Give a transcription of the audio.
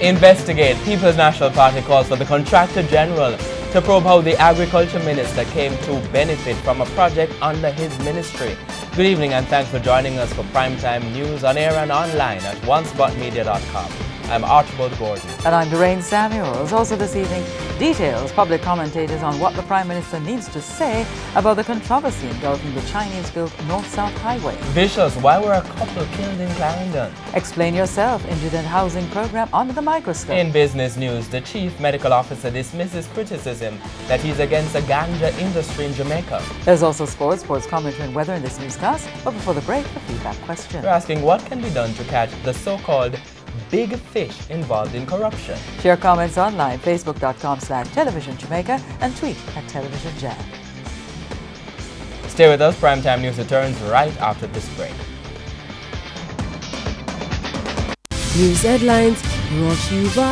Investigate. People's National Party calls for the Contractor General to probe how the Agriculture Minister came to benefit from a project under his ministry. Good evening and thanks for joining us for Primetime News on air and online at oncebotmedia.com. I'm Archibald Gordon. And I'm Lorraine Samuels. Also this evening, details, public commentators on what the Prime Minister needs to say about the controversy engulfing the Chinese-built North-South Highway. Vicious, why were a couple killed in Clarendon? Explain yourself, Indigent Housing Program under the microscope. In business news, the Chief Medical Officer dismisses criticism that he's against the ganja industry in Jamaica. There's also sports commentary and weather in this newscast. But before the break, the feedback question. We're asking what can be done to catch the so-called big fish involved in corruption. Share comments online, facebook.com/Television Jamaica and tweet at Television Jam. Stay with us, Primetime News returns right after this break. News headlines brought to you by